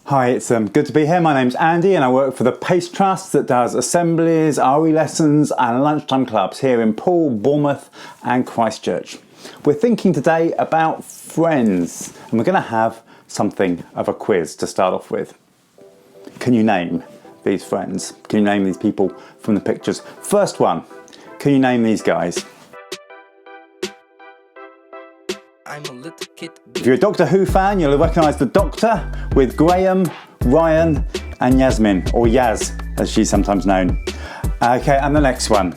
Hi, it's good to be here. My name's Andy and I work for the Pace Trust that does assemblies, RE lessons and lunchtime clubs here in Poole, Bournemouth and Christchurch. We're thinking today about friends and we're going to have something of a quiz to start off with. Can you name these friends? Can you name these people from the pictures? First one, can you name these guys? I'm a little kid. If you're a Doctor Who fan, you'll recognise the Doctor with Graham, Ryan and Yasmin, or Yaz as she's sometimes known. Okay, and the next one.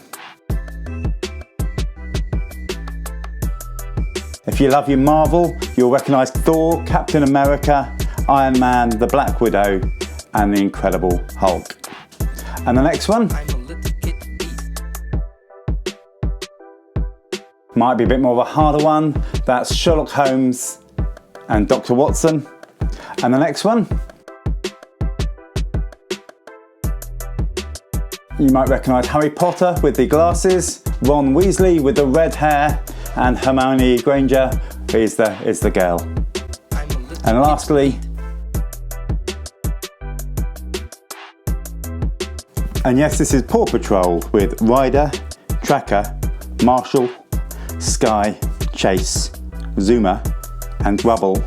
If you love your Marvel, you'll recognise Thor, Captain America, Iron Man, the Black Widow and the Incredible Hulk. And the next one. I'm a little kid. Might be a bit more of a harder one. That's Sherlock Holmes and Dr. Watson. And the next one. You might recognise Harry Potter with the glasses, Ron Weasley with the red hair, and Hermione Granger is the girl. And lastly, and yes, this is Paw Patrol with Ryder, Tracker, Marshall, Sky, Chase, Zuma and Rubble.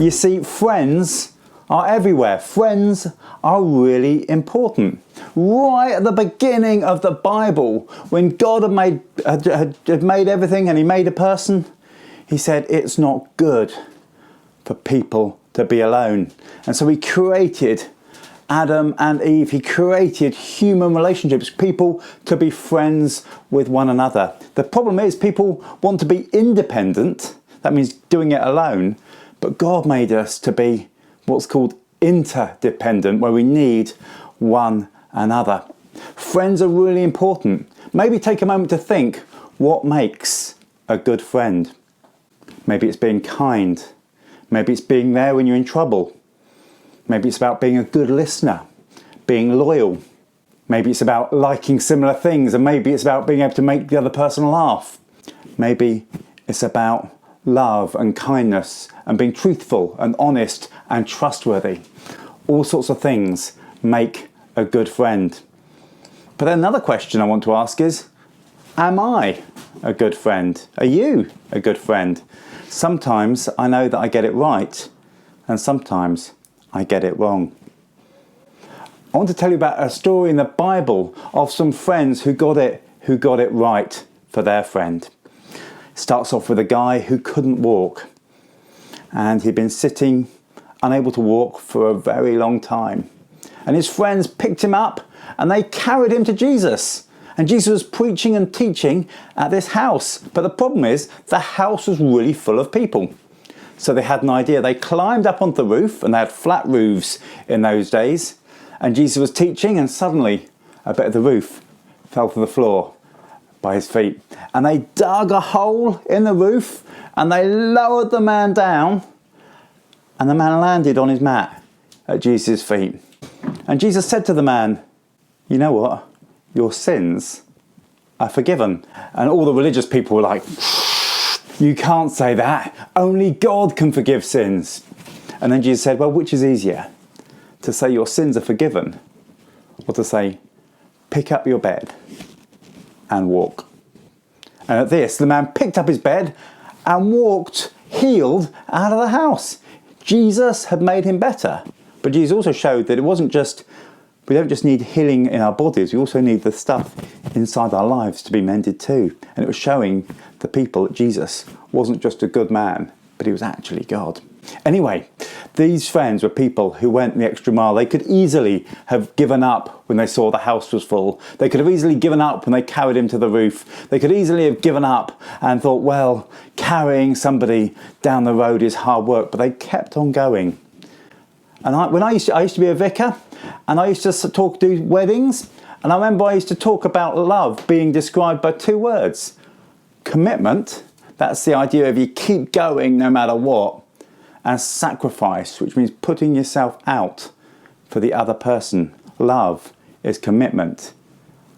You see, friends are everywhere. Friends are really important. Right at the beginning of the Bible, when God had made everything and he made a person, he said it's not good for people to be alone. And so he created Adam and Eve. He created human relationships, people to be friends with one another. The problem is people want to be independent. That means doing it alone. But God made us to be what's called interdependent, where we need one another. Friends are really important. Maybe take a moment to think, what makes a good friend? Maybe it's being kind. Maybe it's being there when you're in trouble. Maybe it's about being a good listener, being loyal. Maybe it's about liking similar things, and maybe it's about being able to make the other person laugh. Maybe it's about love and kindness and being truthful and honest and trustworthy. All sorts of things make a good friend. But then another question I want to ask is, am I a good friend? Are you a good friend? Sometimes I know that I get it right, and sometimes I get it wrong. I want to tell you about a story in the Bible of some friends who got it right for their friend. It starts off with a guy who couldn't walk, and he'd been sitting unable to walk for a very long time. And his friends picked him up and they carried him to Jesus. And Jesus was preaching and teaching at this house. But the problem is the house was really full of people. So they had an idea. They climbed up onto the roof, and they had flat roofs in those days. And Jesus was teaching, and suddenly a bit of the roof fell to the floor by his feet. And they dug a hole in the roof and they lowered the man down, and the man landed on his mat at Jesus' feet. And Jesus said to the man, you know what? Your sins are forgiven. And all the religious people were like, you can't say that. Only God can forgive sins. And then Jesus said, well, which is easier? To say your sins are forgiven, or to say, pick up your bed and walk? And at this, the man picked up his bed and walked healed out of the house. Jesus had made him better. But Jesus also showed that it wasn't just, we don't just need healing in our bodies, we also need the stuff inside our lives to be mended too. And it was showing the people that Jesus wasn't just a good man, but he was actually God. Anyway, these friends were people who went the extra mile. They could easily have given up when they saw the house was full. They could have easily given up when they carried him to the roof. They could easily have given up and thought, well, carrying somebody down the road is hard work, but they kept on going. And I used to be a vicar, and I used to do weddings, and I remember I used to talk about love being described by two words. Commitment, that's the idea of you keep going no matter what, and sacrifice, which means putting yourself out for the other person. Love is commitment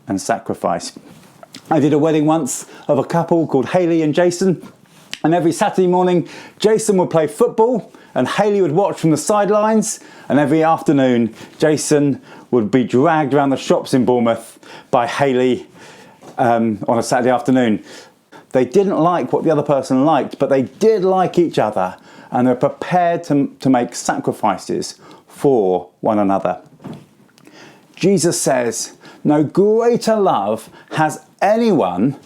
and sacrifice. I did a wedding once of a couple called Hayley and Jason, And every Saturday morning, Jason would play football and Hayley would watch from the sidelines. And every afternoon, Jason would be dragged around the shops in Bournemouth by Hayley on a Saturday afternoon. They didn't like what the other person liked, but they did like each other. And they were prepared to make sacrifices for one another. Jesus says, no greater love has anyone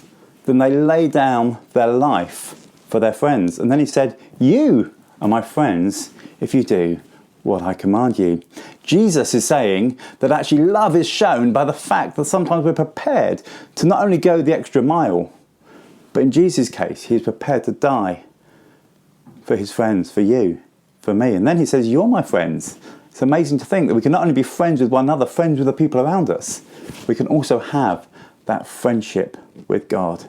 than they lay down their life for their friends. And then he said, you are my friends if you do what I command you. Jesus is saying that actually love is shown by the fact that sometimes we're prepared to not only go the extra mile, but in Jesus' case, he's prepared to die for his friends, for you, for me. And then he says, you're my friends. It's amazing to think that we can not only be friends with one another, friends with the people around us, we can also have that friendship with God.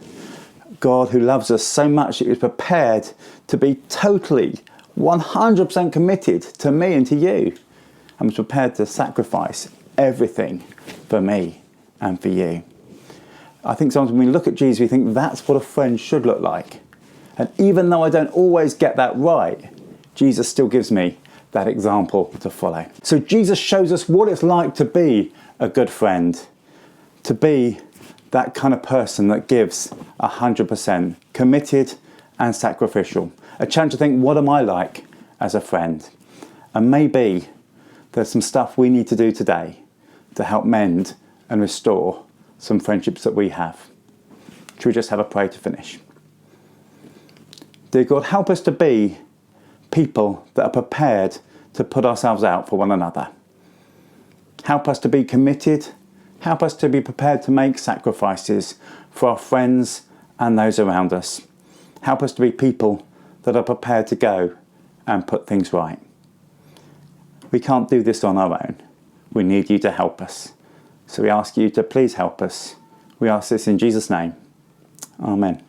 God who loves us so much that he was prepared to be totally 100% committed to me and to you, and was prepared to sacrifice everything for me and for you. I think sometimes when we look at Jesus, we think that's what a friend should look like. And even though I don't always get that right, Jesus still gives me that example to follow. So Jesus shows us what it's like to be a good friend, to be that kind of person that gives 100%, committed and sacrificial. A chance to think, what am I like as a friend? And maybe there's some stuff we need to do today to help mend and restore some friendships that we have. Should we just have a prayer to finish? Dear God, help us to be people that are prepared to put ourselves out for one another. Help us to be committed. Help us to be prepared to make sacrifices for our friends and those around us. Help us to be people that are prepared to go and put things right. We can't do this on our own. We need you to help us. So we ask you to please help us. We ask this in Jesus' name. Amen.